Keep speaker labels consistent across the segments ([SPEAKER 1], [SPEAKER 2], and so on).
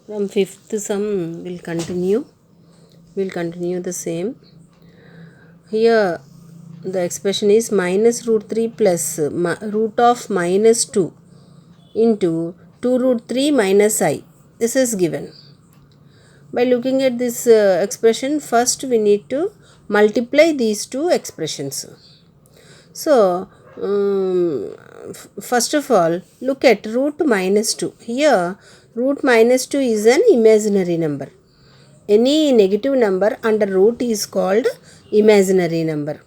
[SPEAKER 1] From fifth sum we'll continue. We'll continue the same. Here the expression is minus root 3 plus root of minus 2 into 2 root 3 minus I. This is given. By looking at this expression, first we need to multiply these two expressions. So, first of all, look at root minus 2. Here, root minus 2 is an imaginary number. Any negative number under root is called imaginary number.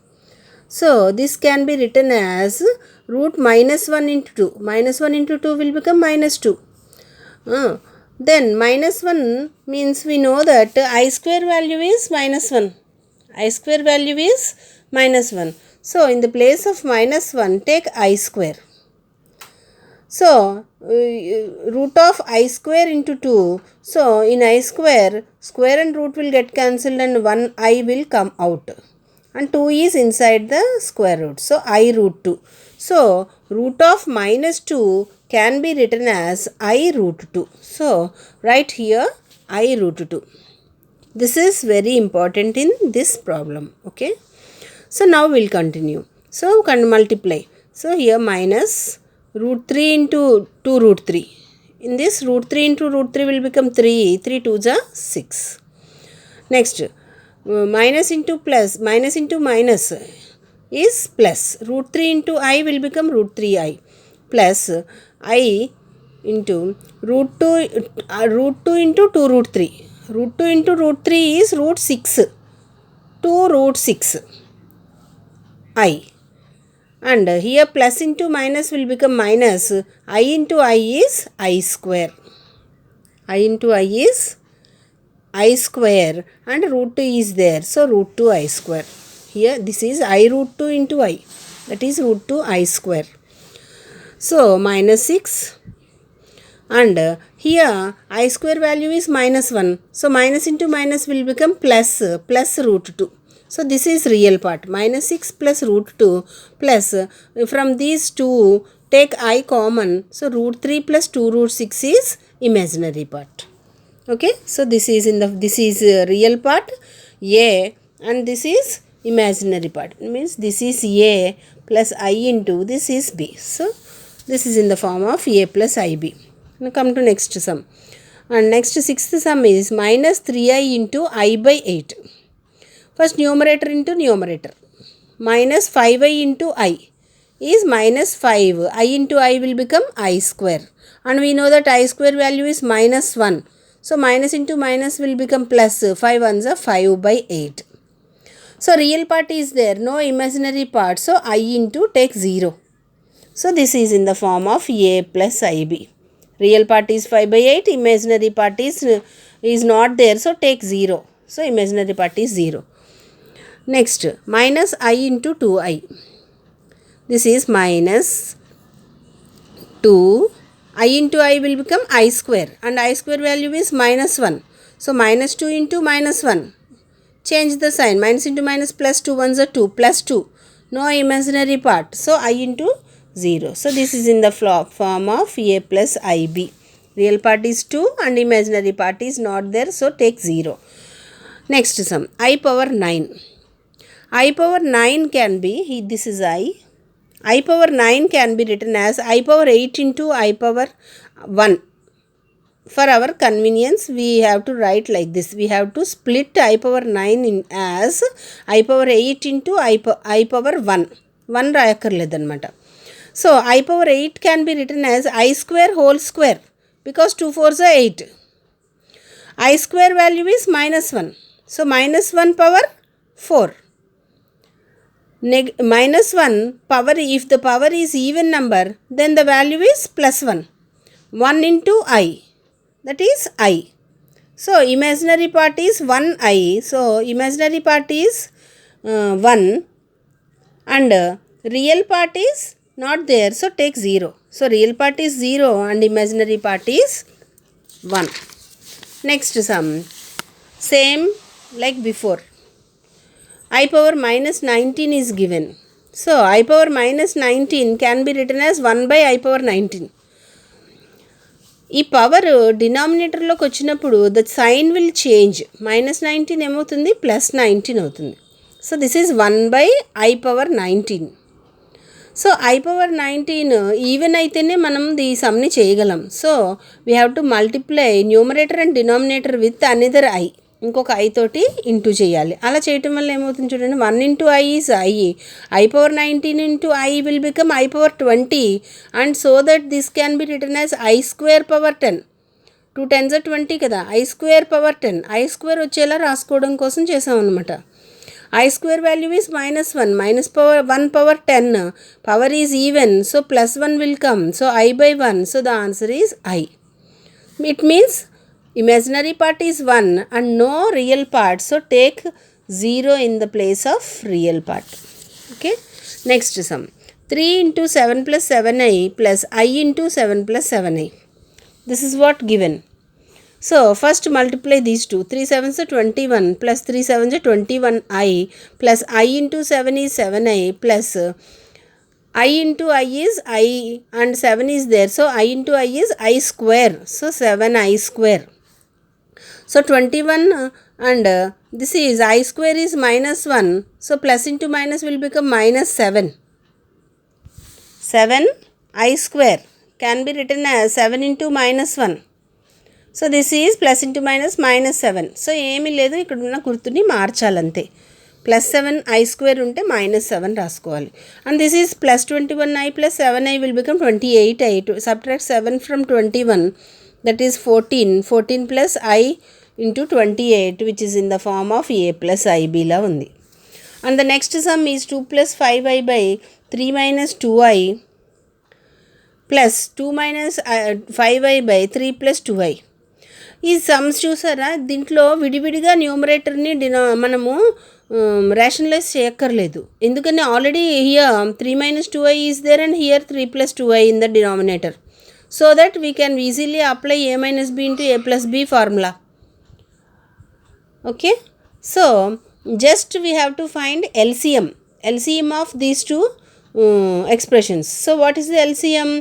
[SPEAKER 1] So, this can be written as root minus 1 into 2. Minus 1 into 2 will become minus 2. Then minus 1 means we know that I square value is minus 1. I square value is minus 1. So, in the place of minus 1, take I square. So, root of I square into 2. So, in I square, square and root will get cancelled and 1 I will come out. And 2 is inside the square root. So, I root 2. So, root of minus 2 can be written as I root 2. So, write here I root 2. This is very important in this problem. Okay. So, now we will continue. So, can multiply. So, here minus root 3 into 2 root 3. In this, root 3 into root 3 will become 3. 3 2s are 6. Next, minus into plus. Minus into minus is plus. Root 3 into I will become root 3I. Plus I into root 2 into 2 root 3. Root 2 into root 3 is root 6. 2 root 6. I. And here plus into minus will become minus. I into I is I square. I into I is I square and root 2 is there. So, root 2 I square. Here this is I root 2 into I. That is root 2 I square. So, minus 6. And here I square value is minus 1. So, minus into minus will become plus root 2. So, this is real part. Minus 6 plus root 2 plus from these two take I common. So, root 3 plus 2 root 6 is imaginary part. Okay. So, this is real part A and this is imaginary part. It means this is A plus I into this is B. So, this is in the form of A plus IB. Now, come to next sum. And next sixth sum is minus 3I into I by 8. First numerator into numerator. Minus 5I into I is minus 5. I into I will become I square. And we know that I square value is minus 1. So, minus into minus will become plus. 5 ones are 5 by 8. So, real part is there. No imaginary part. So, I into take 0. So, this is in the form of A plus IB. Real part is 5 by 8. Imaginary part is not there. So, take 0. So, imaginary part is 0. Next, minus I into 2I. This is minus 2. I into I will become I square. And I square value is minus 1. So, minus 2 into minus 1. Change the sign. Minus into minus plus 2 ones are 2. Plus 2. No imaginary part. So, I into 0. So, this is in the form of A plus IB. Real part is 2 and imaginary part is not there. So, take 0. Next sum. I power 9. I power 9 can be, this is I. I power 9 can be written as I power 8 into I power 1. For our convenience, we have to write like this. We have to split I power 9 in as I power 8 into I power 1. 1 rayakarledannamata. So, I power 8 can be written as I square whole square because 2 4s are 8. I square value is minus 1. So, minus 1 power 4. Minus 1 power, if the power is even number, then the value is plus 1. 1 into I, that is I. So, imaginary part is 1I. So, imaginary part is 1 and real part is not there. So, take 0. So, real part is 0 and imaginary part is 1. Next sum. Same like before. I power minus 19 is given. So, I power minus 19 can be written as 1 by I power 19. ఈ power డినామినేటర్లోకి వచ్చినప్పుడు the sign will change. -19 ఏమవుతుంది, +19 అవుతుంది. So this is 1/i⁻19. So i⁻19 even అయితేనే మనం ఈ సమ్ని చేయగలం. So we have to multiply numerator and denominator with another i, ఇంకొక i తోటి ఇంటూ చేయాలి. అలా చేయటం వల్ల ఏమవుతుంది చూడండి, 1 × i is i, i⁻19 × i will become i⁻20, and so that this can be return as i²/10. 2 10s are 20 కదా, i²/10, i² వచ్చేలా రాసుకోవడం కోసం చేసాం అనమాట. i² value is -1, -1/10, power is even, so +1 will come, so i/1, so the answer is i. It means imaginary part is 1 and no real part, so take 0 in the place of real part. Okay, next sum, 3 × 7 + 7i plus I × 7 + 7i. This is what given. So first multiply these two. 3 7s are 21 plus 3 7s are 21i plus I × 7 is 7i plus I × I is I and 7 is there. So I × I is I². So 7i². So 21 and this is I² is -1. So plus into minus will become -7. 7i² can be written as 7 × -1. So this is plus into minus -7. So ఏమీ లేదు, ఇక్కడ ఉన్న గుర్తుని మార్చాలంతే. +7 i² ఉంటే -7 రాసుకోవాలి. And this is +21i + 7i will become 28i. Subtract 7 from 21, that is 14. 14 + i × 28 which is in the form of a + ib లా ఉంది. And the next sum is 2 + 5i / 3 - 2i plus 2 - 5i / 3 + 2i. ఈ sums చూసారా, దీంట్లో విడివిడిగా న్యూమరేటర్ని మనము rationalise చేయక్కర్లేదు. ఎందుకని already here 3 - 2i is there and here 3 + 2i in the denominator, so that we can easily apply a - b × a + b formula. Okay, so just we have to find LCM of these two expressions. So what is the LCM?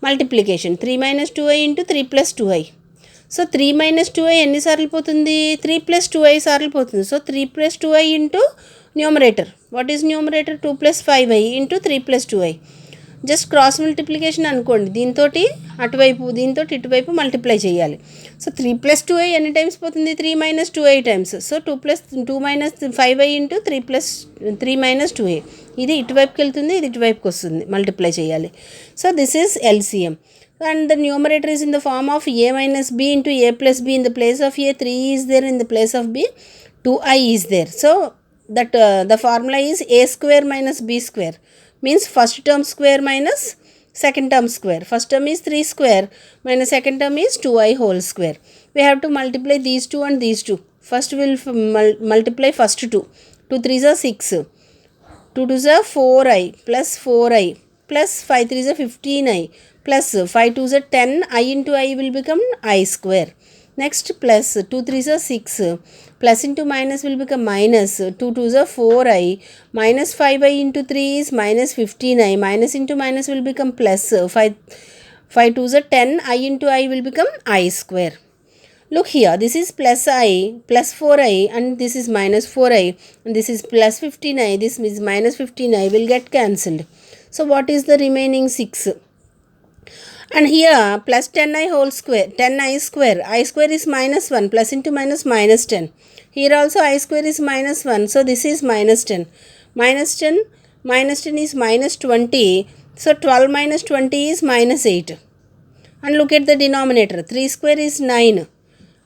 [SPEAKER 1] Multiplication. 3 - 2i × 3 + 2i. So 3 - 2i ఎన్నిసార్లు పోతుంది, 3 + 2i సార్లు పోతుంది. So 3 + 2i into numerator. What is numerator? 2 + 5i into 3 + 2i. Just cross multiplication అనుకోండి, దీంతో అటువైపు దీంతో ఇటువైపు multiply చేయాలి. సో 3 + 2i ఎన్ని టైమ్స్ పోతుంది, 3 - 2i times. So 2 - 5i into 3 - 2i. ఇది ఇటువైపుకి వెళ్తుంది, ఇది ఇటువైపుకి వస్తుంది, మల్టిప్లై చేయాలి. So this is LCM. And the numerator is in the form of a - b into a + b. In the place of a 3 is there, in the place of b 2i is there. So that the formula is a² - b², means first term square minus second term square. First term is 3² minus second term is 2i whole square. We have to multiply these two and these two. First we will multiply first two. 2 3s are 6, 2 2s are 4i plus 4i plus 5 3s are 15i plus 5 2s are 10. I into I will become I². Next plus 2 3s are 6, plus into minus will become minus. 2 2s are 4i, minus 5i into 3 is minus 15i. Minus into minus will become plus. 5 2s are 10. I into I will become I². Look here, this is plus I plus 4i and this is minus 4i and this is plus 15i. This is minus 15i will get cancelled. So what is the remaining 6? And here plus 10i whole square, 10i². I² is -1, plus into minus -10. Here also I² is -1, so this is -10. -10 is -20. So 12 minus 20 is -8. And look at the denominator. 3² is 9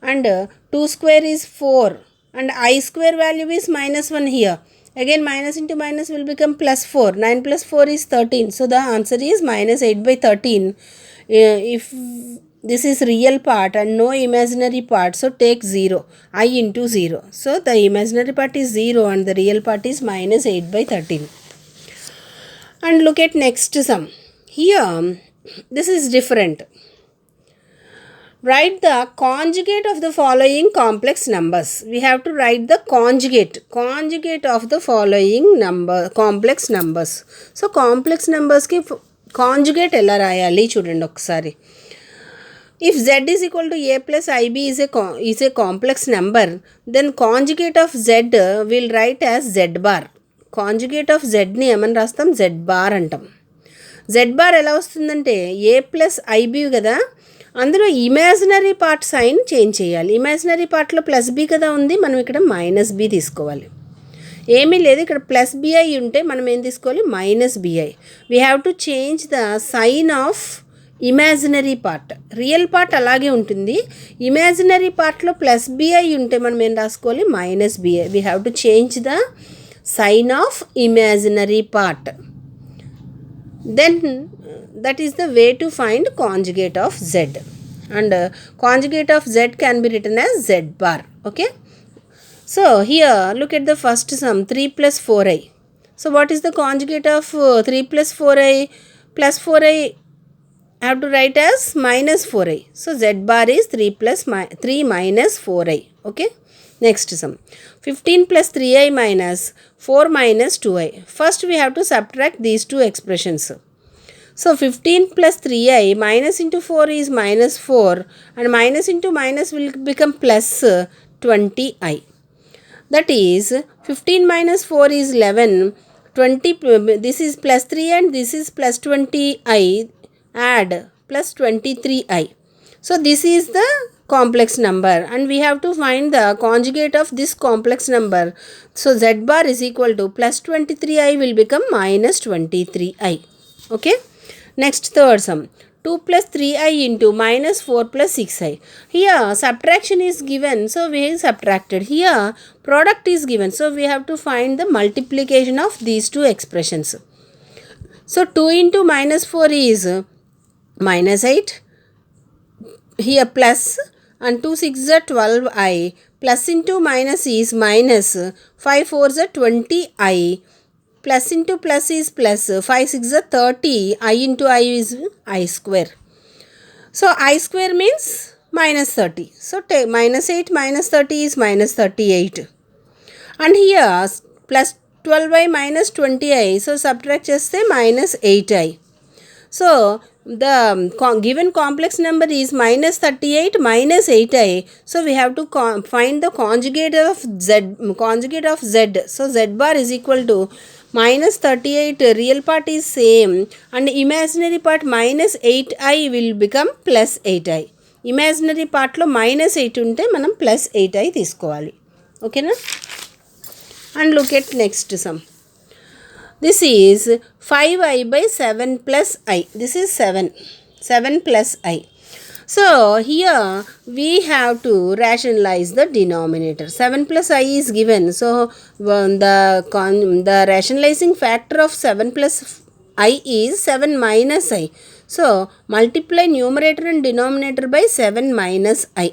[SPEAKER 1] and 2² is 4 and I² value is -1 here. Again minus into minus will become plus 4. 9 plus 4 is 13. So the answer is -8/13. If this is real part and no imaginary part, so take 0. I into 0. So the imaginary part is 0 and the real part is -8/13. And look at next sum. Here this is different. Write the conjugate of the following complex numbers. We have to write the conjugate of the following complex numbers. So complex numbers ki conjugate ఎలా రాయాలి చూడండి ఒకసారి. If z is equal to a plus ib is a complex number, then conjugate of z will write as z bar. Conjugate of z ni ఏమని రాస్తాం, z bar అంటాం. z bar ఎలా వస్తుందంటే a plus ib కదా, అందులో imaginary part sign change చేయాలి. Imaginary పార్ట్లో plus B కదా ఉంది, మనం ఇక్కడ మైనస్ బి తీసుకోవాలి. ఏమీ లేదు, ఇక్కడ ప్లస్ బిఐ ఉంటే మనం ఏం తీసుకోవాలి, minus b i. We have to change the sign of imaginary part. Real part అలాగే ఉంటుంది, ఇమాజినరీ పార్ట్లో ప్లస్ బిఐ ఉంటే మనం ఏం రాసుకోవాలి, minus b i. We have to change the sign of imaginary part. Then that is the way to find conjugate of z, and conjugate of z can be written as z bar. Okay, so here look at the first sum, 3 plus 4i. So what is the conjugate of 3 plus 4i? Plus 4i I have to write as minus 4i. So z bar is 3 minus 4i. Okay, next sum, 15 plus 3i minus 4 minus 2i. First we have to subtract these two expressions. So 15 plus 3i minus into 4 is minus 4, and minus into minus will become plus 20i. That is 15 minus 4 is 11, 20, this is plus 3 and this is plus 20i, add plus 23i. So this is the complex number, and we have to find the conjugate of this complex number. So z bar is equal to plus 23i will become minus 23i. Okay. Next third sum, 2 plus 3i into minus 4 plus 6i. Here subtraction is given, so we have subtracted. Here product is given, so we have to find the multiplication of these two expressions. So 2 into minus 4 is minus 8. Here plus, and 2 6 are 12i. Plus into minus is minus, 5 4 are 20i. Plus into plus is plus, 5 6 are 30, I into I is I square. So I square means minus 30. So take minus 8 minus 30 is minus 38. And here plus 12i minus 20i, so subtract just say minus 8i. So the given complex number is minus 38 minus 8i. So we have to find the conjugate of z. So z bar is equal to minus 38, real part is same, and imaginary part minus 8i will become plus 8i. Imaginary part lo minus 8 unte manam plus 8i తీసుకోవాలి. Okay na? And look at next sum. This is 5i by 7 plus i. This is 7 plus i. So here we have to rationalize the denominator. 7 plus I is given. So the rationalizing factor of 7 plus I is 7 minus I. So multiply numerator and denominator by 7 minus I.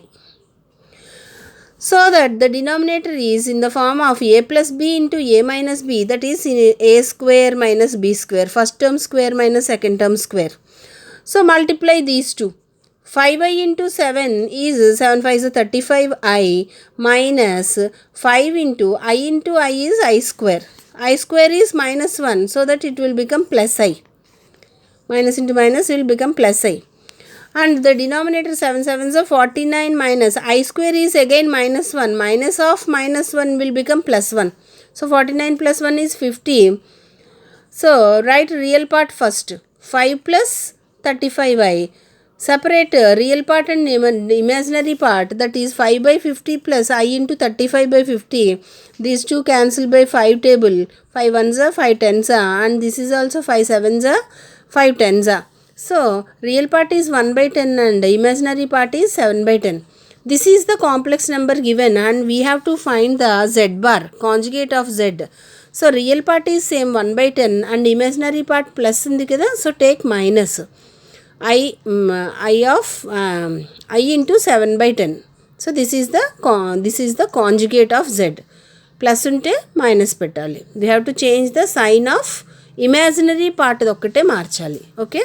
[SPEAKER 1] So that the denominator is in the form of a plus b into a minus b, that is a square minus b square. First term square minus second term square. So multiply these two. 5i into 7 is 7 5 is 35i minus 5 into I is I square. I square is minus 1, so that it will become plus I. Minus into minus will become plus I. And the denominator 7 7 is 49 minus I square is again minus 1. Minus of minus 1 will become plus 1. So 49 plus 1 is 50. So write real part first. 5 plus 35i. Separate real part and imaginary part, that is 5 by 50 plus I into 35 by 50. These two cancel by 5 table. 5 ones are 5 tens are, and this is also 5 sevens are 5 tens are. So real part is 1 by 10 and imaginary part is 7 by 10. This is the complex number given, and we have to find the z bar, conjugate of z. So real part is same 1 by 10 and imaginary part plus undi kada, so take minus. I into 7 by 10. So this is the conjugate of z. Plus unte minus petali. We have to change the sign of imaginary part okkate marchali. Okay.